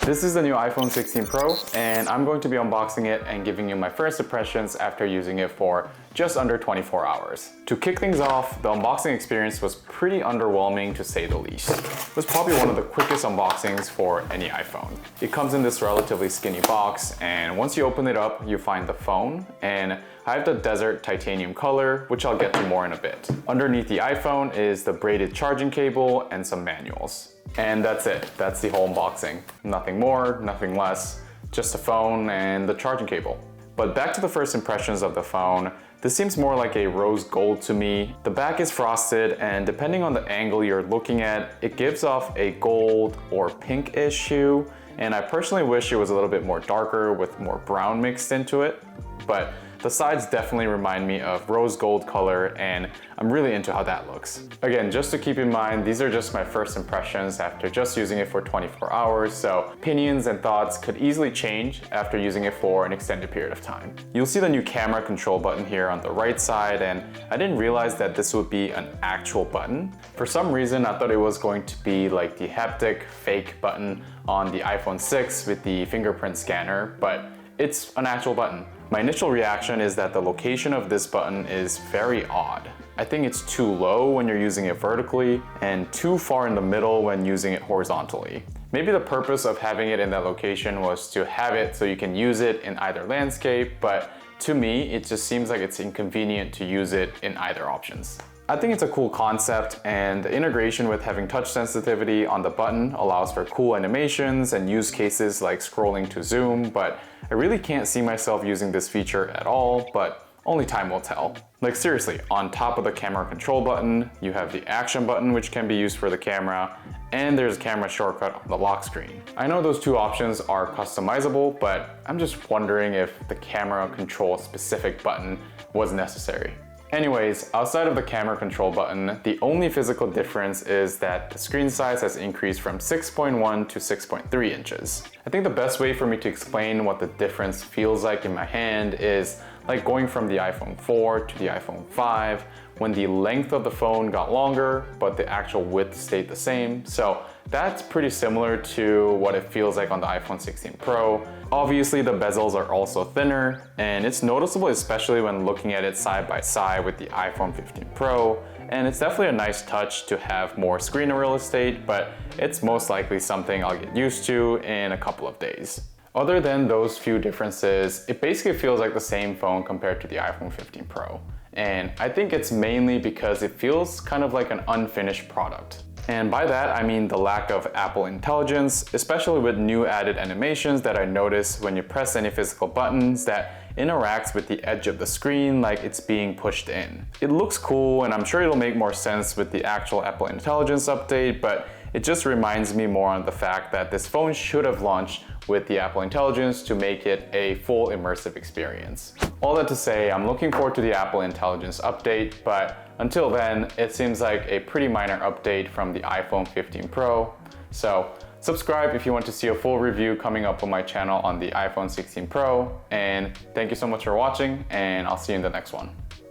This is the new iPhone 16 Pro, and I'm going to be unboxing it and giving you my first impressions after using it for just under 24 hours. To kick things off, the unboxing experience was pretty underwhelming to say the least. It was probably one of the quickest unboxings for any iPhone. It comes in this relatively skinny box, and once you open it up, you find the phone, and I have the desert titanium color, which I'll get to more in a bit. Underneath the iPhone is the braided charging cable and some manuals. And that's it. That's the whole unboxing. Nothing more, nothing less, just a phone and the charging cable. But back to the first impressions of the phone, this seems more like a rose gold to me. The back is frosted, and depending on the angle you're looking at, it gives off a gold or pinkish hue. And I personally wish it was a little bit more darker with more brown mixed into it. But the sides definitely remind me of rose gold color, and I'm really into how that looks. Again, just to keep in mind, these are just my first impressions after just using it for 24 hours, so opinions and thoughts could easily change after using it for an extended period of time. You'll see the new camera control button here on the right side, and I didn't realize that this would be an actual button. For some reason, I thought it was going to be like the haptic fake button on the iPhone 6 with the fingerprint scanner, but it's an actual button. My initial reaction is that the location of this button is very odd. I think it's too low when you're using it vertically and too far in the middle when using it horizontally. Maybe the purpose of having it in that location was to have it so you can use it in either landscape, but to me, it just seems like it's inconvenient to use it in either options. I think it's a cool concept, and the integration with having touch sensitivity on the button allows for cool animations and use cases like scrolling to zoom, but I really can't see myself using this feature at all, but only time will tell. Like seriously, on top of the camera control button, you have the action button which can be used for the camera, and there's a camera shortcut on the lock screen. I know those two options are customizable, but I'm just wondering if the camera control specific button was necessary. Anyways, outside of the camera control button, the only physical difference is that the screen size has increased from 6.1 to 6.3 inches. I think the best way for me to explain what the difference feels like in my hand is like going from the iPhone 4 to the iPhone 5, when the length of the phone got longer, but the actual width stayed the same. So that's pretty similar to what it feels like on the iPhone 16 Pro. Obviously, the bezels are also thinner, and it's noticeable especially when looking at it side by side with the iPhone 15 Pro. And it's definitely a nice touch to have more screen real estate, but it's most likely something I'll get used to in a couple of days. Other than those few differences, it basically feels like the same phone compared to the iPhone 15 Pro. And I think it's mainly because it feels kind of like an unfinished product. And by that, I mean the lack of Apple Intelligence, especially with new added animations that I notice when you press any physical buttons that interacts with the edge of the screen like it's being pushed in. It looks cool, and I'm sure it'll make more sense with the actual Apple Intelligence update, but it just reminds me more on the fact that this phone should have launched with the Apple Intelligence to make it a full immersive experience. All that to say, I'm looking forward to the Apple Intelligence update, but until then, it seems like a pretty minor update from the iPhone 15 Pro. So subscribe if you want to see a full review coming up on my channel on the iPhone 16 Pro, and thank you so much for watching, and I'll see you in the next one.